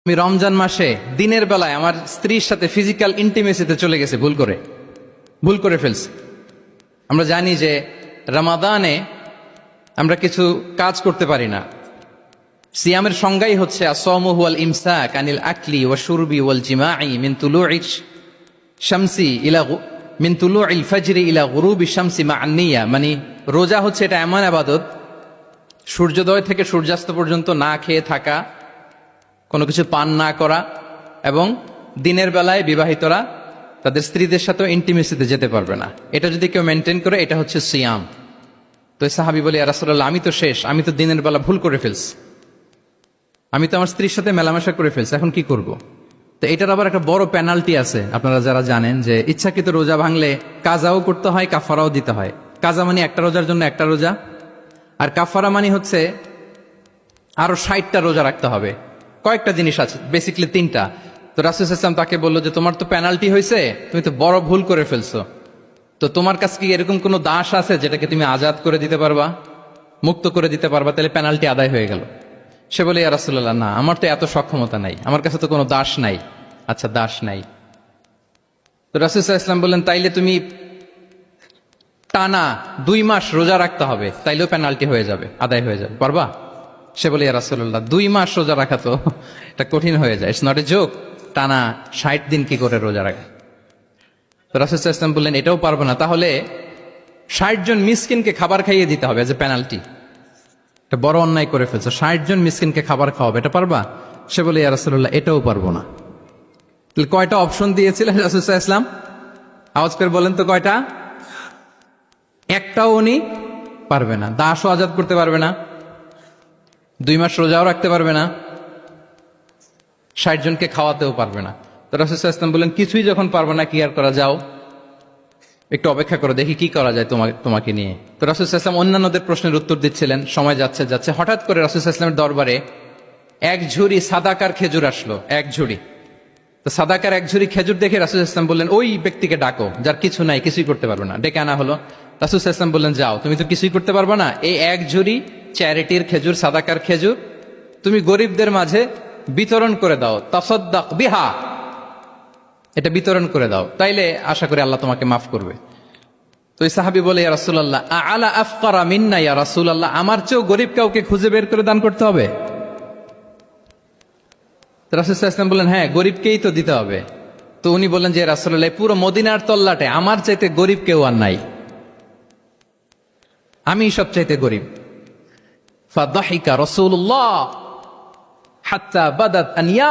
আমি রমজান মাসে দিনের বেলায় আমার স্ত্রীর সাথে ফিজিক্যাল ইন্টিমেসিতে চলে গেছে ভুল করে ফেলছি। আমরা জানি যে রমাদানে আমরা কিছু কাজ করতে পারি না। সিয়ামের সংজ্ঞাই হচ্ছে আসওমু হুয়াল ইমসাক আনিল আকলি ওয়া শুরবি ওয়াল জিমাই মিন তুলুইশ শামসি ইলা মিন তুলুইল ফাজরি ইলা গুরুবি শামসি মা আন-নিয়া। মানে রোজা হচ্ছে এটা এমন ইবাদত, সূর্যোদয় থেকে সূর্যাস্ত পর্যন্ত না খেয়ে থাকা, কোনো কিছু পান না করা, এবং দিনের বেলায় বিবাহিতরা তাদের স্ত্রীদের সাথে ইন্টিমেসিতে যেতে পারবে না। এটা যদি কেউ মেনটেন করে এটা হচ্ছে সিয়াম। তো সাহাবী বলে, ইয়া রাসূলুল্লাহ, আমি তো শেষ, আমি তো দিনের বেলা ভুল করে ফেলছি, আমি তো আমার স্ত্রীর সাথে মেলামেশা করে ফেলছি, এখন কি করব? তো এটার আবার একটা বড় পেনাল্টি আছে। আপনারা যারা জানেন যে ইচ্ছাকৃত রোজা ভাঙলে কাজাও করতে হয়, কাফারাও দিতে হয়। কাজা মানে একটা রোজার জন্য একটা রোজা, আর কাফারা মানে হচ্ছে আরো 60টা রোজা রাখতে হবে। কয়েকটা জিনিস আছে, বেসিক্যালি 3টা। তো রাসূল সাল্লাল্লাহু আলাইহি ওয়াসাল্লাম তাকে বললো যে তোমার তো পেনাল্টি হয়েছে, তুমি তো বড় ভুল করে ফেলছো, তো তোমার কাছে কি এরকম কোনো দাস আছে যেটাকে তুমি আজাদ করে দিতে পারবা, মুক্ত করে দিতে পারবা, তাহলে পেনাল্টি আদায় হয়ে গেল। সে বলে, ইয়া রাসূলুল্লাহ, না, আমার তো এত সক্ষমতা নাই, আমার কাছে তো কোনো দাস নাই। আচ্ছা, দাস নাই। তো রাসূল সাল্লাল্লাহু আলাইহি ওয়াসাল্লাম বললেন, তাইলে তুমি টানা 2 মাস রোজা রাখতে হবে, তাইলেও পেনাল্টি হয়ে যাবে, আদায় হয়ে যাবে, পারবা? সে বলে, ইয়া রাসূলুল্লাহ, 2 মাস রোজা রাখা তো এটা কঠিন হয়ে যায়, ইটস নট এ জোক। টানা 60 দিন কি করে রোজা রাখা? তো রাসূল সাল্লাল্লাহু আলাইহি ওয়াসাল্লাম বললেন, এটাও পারবো না, তাহলে 60 জন মিসকিনকে খাবার খাইয়ে দিতে হবে এজ এ পেনাল্টি। এটা বড় অন্যায় করে ফেলছো, 60 জন মিসকিনকে খাবার খাওয়াবে, এটা পারবা? সে বলে, ইয়া রাসূলুল্লাহ, এটাও পারবো না। তাহলে কয়টা অপশন দিয়েছিলেন রাসূল সাল্লাল্লাহু আলাইহি ওয়াসাল্লাম? আওয়াজ করে বলেন তো কয়টা? একটাও উনি পারবে না। দাসও আজাদ করতে পারবে না, 2 মাস রোজাও রাখতে পারবে না, 60 জনকে খাওয়াতেও পারবে না। তো রাসূল সাল্লাল্লাহু আলাইহি ওয়াসাল্লাম বললেন, কিছুই যখন পারবে না, কি আর করা, যাও একটু অপেক্ষা করো, দেখি কি করা যায় তোমাকে নিয়ে। তো রাসূল সাল্লাল্লাহু আলাইহি ওয়াসাল্লাম অন্যান্যদের প্রশ্নের উত্তর দিচ্ছিলেন, সময় যাচ্ছে, হঠাৎ করে রাসূল সাল্লাল্লাহু আলাইহি ওয়াসাল্লামের দরবারে 1 ঝুড়ি সাদাকার খেজুর আসলো, 1 ঝুড়ি। তো সাদাকার 1 ঝুড়ি খেজুর দেখে রাসূল সাল্লাল্লাহু আলাইহি ওয়াসাল্লাম বললেন, ওই ব্যক্তিকে ডাকো যার কিছু নাই, কিছুই করতে পারবে না। ডেকে আনা হলো। রাসূল সাল্লাল্লাহু আলাইহি ওয়াসাল্লাম বললেন, যাও, তুমি তো কিছুই করতে পারবে না, এই 1 ঝুড়ি চ্যারিটির খেজুর, সাদাকার খেজুর তুমি গরিবদের মাঝে বিতরণ করে দাও, তাসাদ্দাক বিহা, এটা বিতরণ করে দাও, তাইলে আশা করি আল্লাহ তোমাকে মাফ করবে। তো এই সাহাবী বলে, ইয়া রাসূলুল্লাহ, আলা আফকারা মিন্না ইয়া রাসূলুল্লাহ, আমার চেয়েও গরিব কাউকে খুঁজে বের করে দান করতে হবে? রাসূল সাল্লাল্লাহু আলাইহি ওয়াসাল্লাম বললেন, হ্যাঁ, গরিবকেই তো দিতে হবে। তো উনি বললেন যে, রাসূলুল্লাহ, পুরো মদিনার তল্লাটে আমার চাইতে গরিব কেউ আর নাই, আমি সবচাইতে গরিব। ফাদাহিকা রাসূলুল্লাহ হাত্তা বাদাত আনিয়া